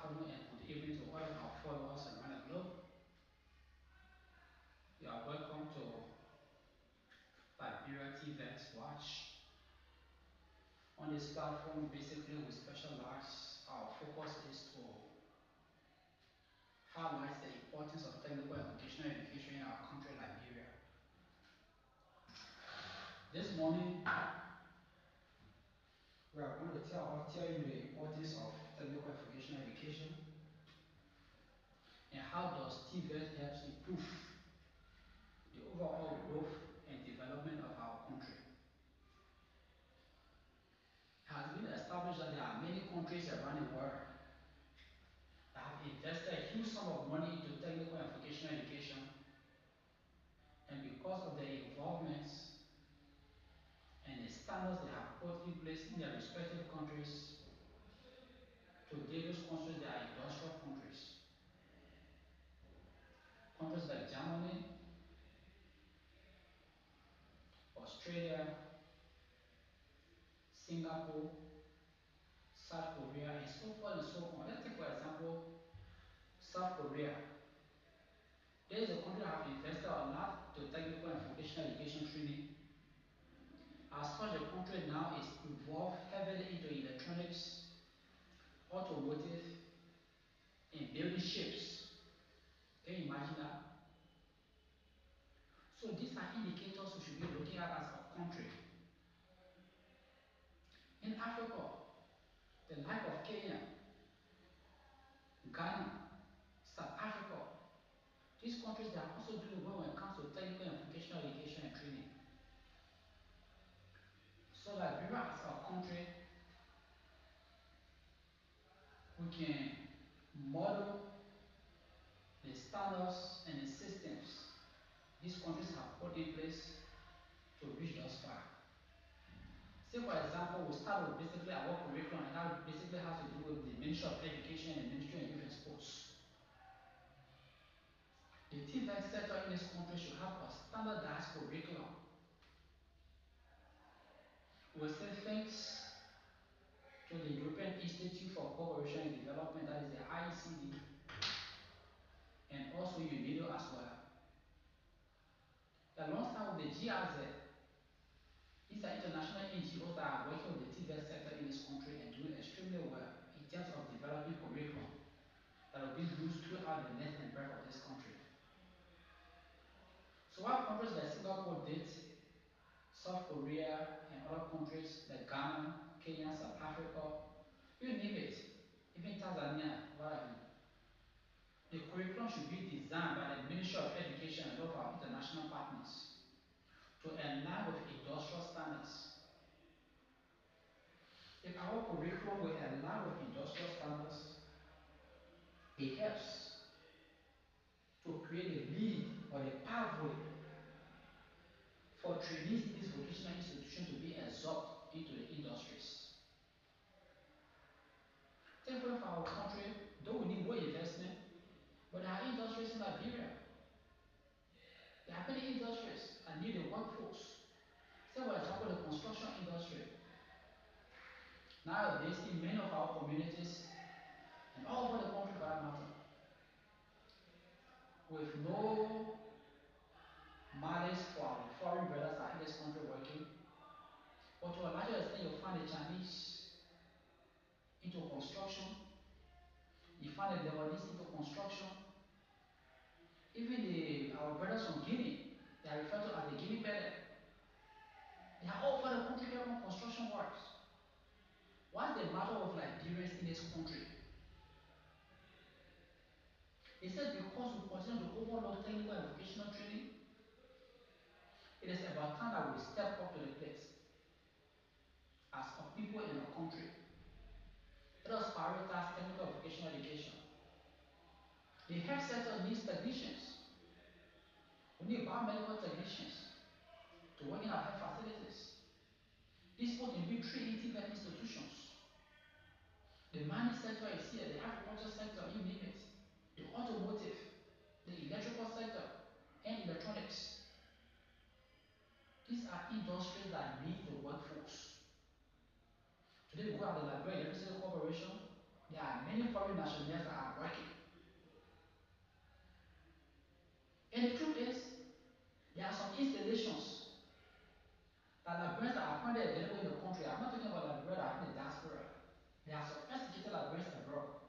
afternoon and good evening to all of our followers around the globe. You are welcome to Liberia TVET Watch. On this platform, basically, we specialize, our focus is to highlight the importance of technical and vocational education in our country, Liberia. This morning, we are going to tell you the importance of technical and vocational education and how does TVET helps improve the overall growth and development of our country. It has been established that there are many countries around the world that have invested a huge sum of money into technical and vocational education, and because of their involvements and the standards they have put in place in their respective countries, today those countries they are industrial countries. Countries like Germany, Australia, Singapore, South Korea, and so forth and so on. Let's take for example South Korea. There is a country that have invested a lot to technical and vocational education training. As such, the country now is involved heavily into electronics, automotive, and building ships. Can you imagine that? So these are indicators we should be looking at as a country. In Africa, the like of Kenya, Ghana, South Africa, these countries they are also doing well when it comes to technical and vocational education and training. So Liberia as a country, we can model the standards and the systems these countries have put in place to reach thus far. Say for example, we start with basically our curriculum, and that basically has to do with the Ministry of Education and the Ministry of Youth and Sports. The TVET sector in this country should have a standardized curriculum. We say thanks to the European Institute for Cooperation and Development, that is the IECD, and also UNIDO as well. Alongside with the GIZ, these are international NGOs that are working with the TVET sector in this country and doing extremely well in terms of developing curriculum that will be used throughout the length and breadth of this country. So what countries like Singapore did, South Korea, and other countries like Ghana, Kenya, South Africa, you name it, even Tanzania, what have you, the curriculum should be designed by the Ministry of Education and of our international partners to align with industrial standards. If our curriculum will align with industrial standards, it helps to create a lead or a pathway for trainees in this vocational institution to be absorbed into the industries. Thankfully for our country, though we need more investment, but there are industries in Liberia. There are many industries that need a workforce. Say for example the construction industry. Nowadays in many of our communities and all over the country for that matter, with no malice for our foreign brothers that are in this country working, but to a larger extent you'll find the Chinese into construction, you find the Lebanese into construction, even our brothers from Guinea, they are referred to as the Guinea Pele. They are all over the country carrying on construction works. What's the matter with Liberians in this country? He said because we continue to overload technical and vocational training, it is about time that we step up to the plate as a people in a country. Let us prioritize technical and vocational education. The health sector needs technicians. We need biomedical technicians to work in our health facilities. These people can be trained in TVET institutions. The mining sector is here, the agriculture sector, you name it. The automotive, the electrical sector, and electronics. These are industries that need the workforce. Today we go at the Liberia Electricity Corporation. There are many foreign foreign nationals that are working. And the truth is, there are some installations that librarians that are currently available in the country. I'm not talking about librarians that are in the diaspora. There are sophisticated librarians abroad.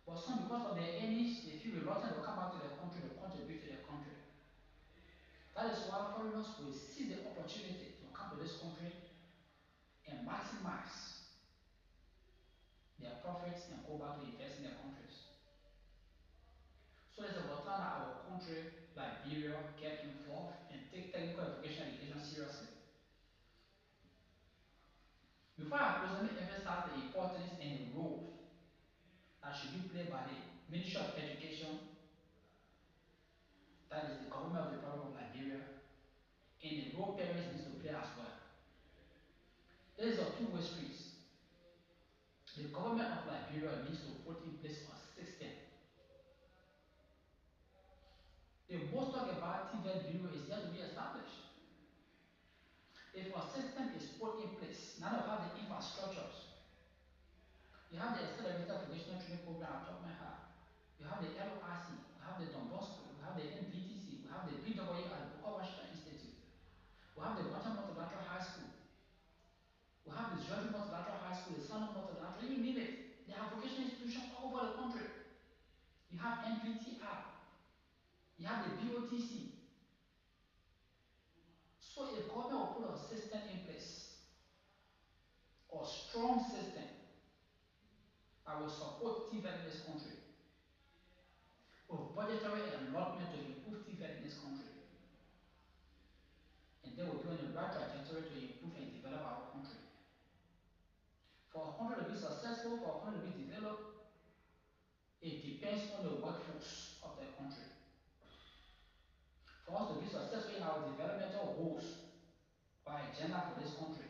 But some, because of their earnings, they feel reluctant to come back to their country to contribute to their country. That is why foreigners will seize the opportunity to come to this country and maximize their profits and go back to invest in their countries. So it's about time that our country, Liberia, get involved and take technical and vocational education seriously. Before I close, let me emphasize the importance and the role that should be played by the Ministry of Education, that is the government of the Republic of Liberia, and the role parents need to play as well. This is a two-way street. The government of Liberia needs to put in place a system. The most talk about TVET Bureau is yet to be established. If a system is put in place, now that we have the infrastructures, you have the Accelerated Vocational Training Program at Top Manhattan, you have the LOIC, we have the Don Bosco, we have the NVTC, we have the BW at the Booker Washington Institute, we have the Washington Multilateral High School, we have the Georgia Multilateral High School, the Sano Multilateral, you name it. They have vocational institutions all over the country. You have NVTI, you have the BOTC. So if government will put a system in place, a strong system that will support TVET in this country, with budgetary allotment to improve TVET in this country, and then we'll be on the right trajectory to improve and develop our country. For a country to be successful, for a country to be developed, it depends on the workforce of the country. For us to be successful in our developmental goals or agenda for this country,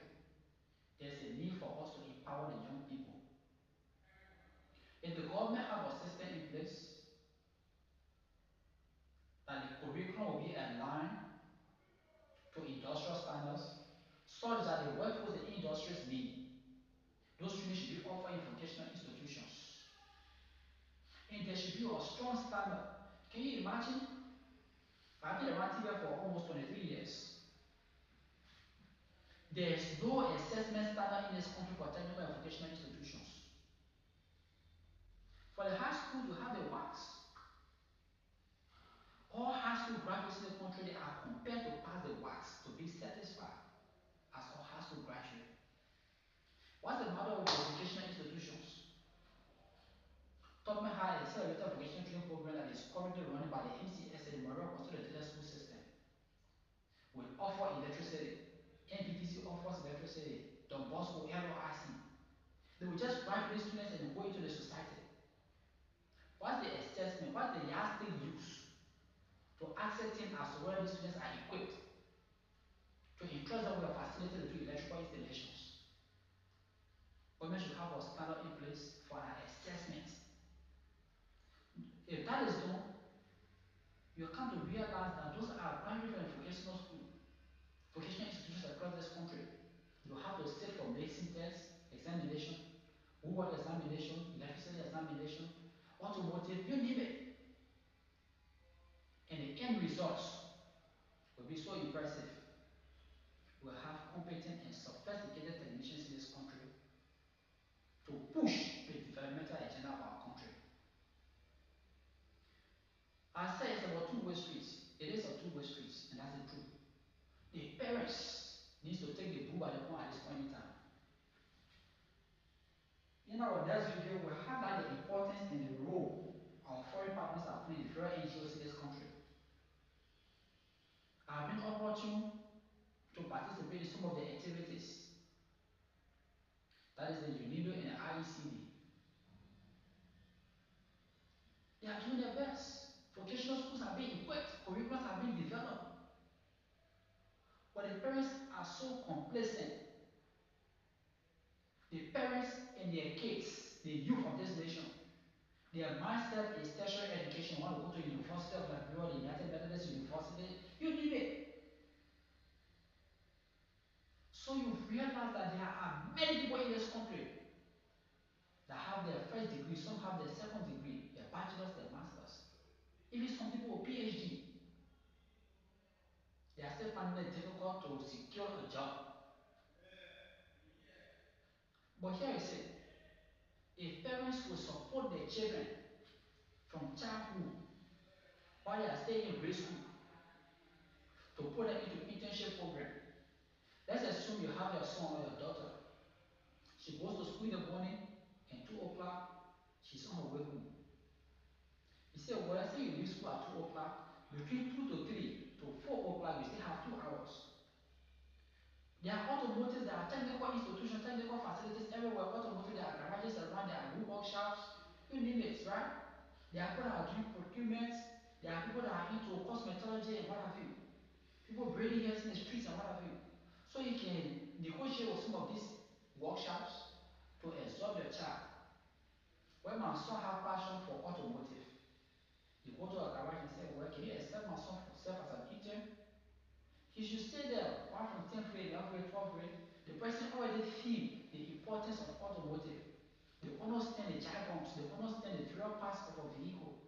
there's a need for us to empower the young people. If the government have a system in place that the curriculum will be aligned to industrial standards, such that the workforce the industries need, those students should be offered in vocational institutions. And there should be a strong standard. Can you imagine? I've been around TVET for almost 23 years. There is no assessment standard in this country for technical and vocational institutions. For the high schools, we have the WACs. All high school graduates in the country, they are compared to pass the WACs to be satisfied as a high school graduate. What's the matter with the vocational institutions? Tubman High Accelerated Vocational Training Program that is currently running by the MCSA, the Maria Consolidated School System, will offer electricity. NVTC offers electricity. Don Bosco, LOIC. They will just graduate these students and go into the society. What's the assessment? What's the yardstick use to ascertain as to whether these students are equipped to entrust them with a facility to do electrical installations? Government should have a standard in place for an assessment. If that is done, you come to realize that those are graduates from vocational school, vocational institutions across this country. You have to sit for medicine tests, examination, woodwork examination, electricity examination, automotive, you name it. And the end results will be so impressive. We'll have competent and sophisticated technicians in this country to push the developmental agenda of our country. I say it's about two-way streets. It is a two-way street, and that's the truth. The parents needs to take the bull by the horn at this point in time. In our next video, we'll highlight the importance and the role our foreign partners are playing in various NGOs in this country. I've been opportune to participate in some of the activities. That is the UNIDO and the IECD. They are doing their best. Vocational schools are being equipped, curriculums are being developed. But the parents are so complacent. The parents and their kids, the youth of this nation, their mindset is tertiary education. They want to go to University of Liberia, the United Methodist University, you name it. So you realize that there are many people in this country that have the their first degree, some have their second degree, their bachelor's, their master's. Even some people with PhD, they are still finding it difficult to secure a job. But here is it. If parents will support their children from childhood while they are still in grade school to put them into internship program. Let's assume you have your son or your daughter. She goes to school in the morning and 2 o'clock, she's on her way home. You say, well, let's say you leave school at 2 o'clock, between 2 to 3 to 4 o'clock, you still have 2 hours. There are automotives, there are technical institutions, technical facilities everywhere. Automotive, there are garages around, there are workshops, you name it, right? There are people that are doing procurement, there are people that are into cosmetology and what have you. People braiding hairs in the streets and what have you. So you can negotiate with some of these workshops to absorb your child. When my son have passion for automotive, you go to a garage and say, well, can you accept my son for self as an intern? He should stay there right from 10th grade, 11th grade, 12th grade. The person already feel the importance of automotive. They understand the jargons, they understand the various parts of a vehicle.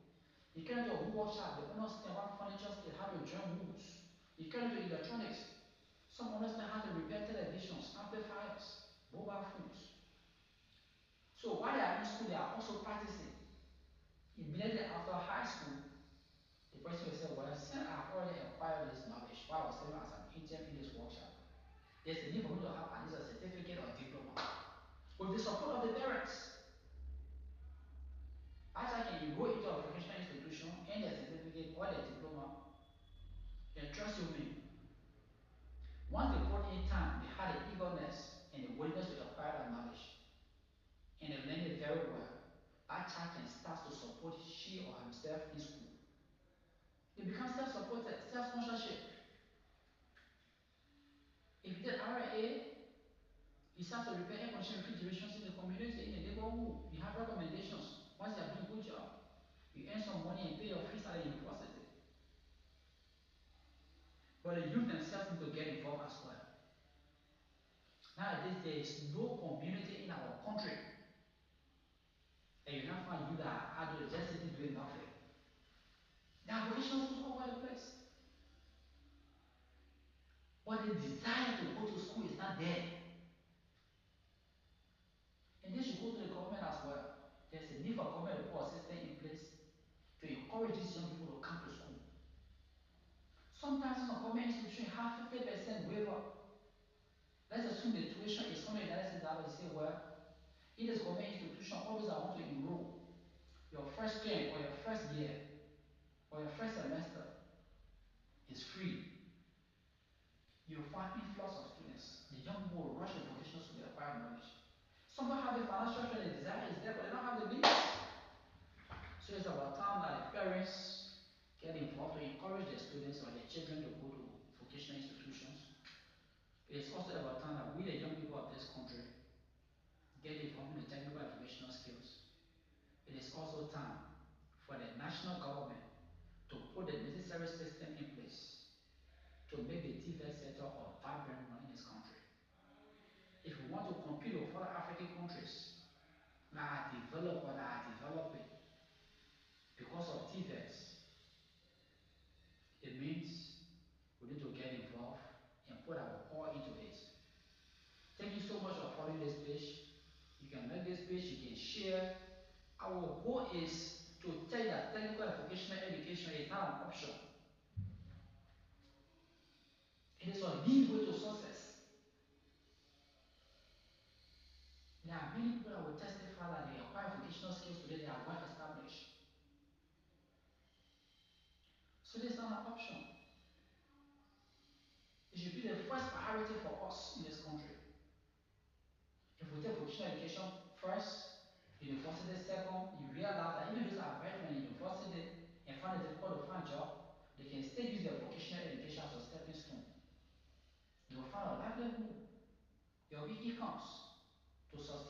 You get into a wood workshop, they understand what furniture is, how to join woods. You get into electronics, some understand how to repair televisions, amplifiers, mobile phones. So while they are in school, they are also practicing. Immediately after high school, the person will say, well, since I have already acquired this knowledge while I was serving as an intern in this workshop, there's a need for me to have at least a certificate or a diploma. With the support of the parents, that child can enroll into a vocational institution and their certificate or their diploma. And trust you me, once they put in time, they had the eagerness and the willingness to acquire that knowledge and they learn it very well, that child can start to support she or himself in school. They become self-supported, self-sponsorship. If you did RA, you start to repair air conditioning refrigerations in the community, in the neighborhood. You have recommendations. Once you are doing a good job, you earn some money and pay your fees at the university. But the youth themselves need to get involved as well. Nowadays, there is no community in our country and you not find youth that are adults just sitting doing nothing. There are vocational schools all over the place. But the desire to go to school is not there. And this should go to the government as well. There's a need for government to put a system in place to encourage these young people to come to school. Sometimes some government institutions have 50% waiver. Let's assume the tuition is $100. You say, well, in this government institution, all those that want to enroll, your first term or your first year or your first semester is free. You'll find influx of students. The young people will rush to vocational school to acquire knowledge. Some people have the financial strength and the desire is there, but they don't have the means. So it's about time that the parents get involved to encourage their students or their children to go to vocational institutions. It is also about time that we, the young people of this country, get involved in the technical and vocational skills. It is also time for the national government to put the necessary system in place to make the TVET sector a vibrant one in this country. If we want to compete with other African countries that are developed or that are developing because of TVETs, it means we need to get involved and put our all into it. Thank you so much for following this page. You can like this page, you can share. Our goal is to tell you that technical and vocational education is not an option. It is a lead way to success. There are many people that will testify that they acquire vocational skills today, they are well established. So this is not an option. It should be the first priority for us in this country. If we take vocational education first, university second, you realize that even those that are veterans in university and find it difficult to find a job, they can still use their vocational education as a stepping stone. They will find a livelihood. There will be incomes to sustain.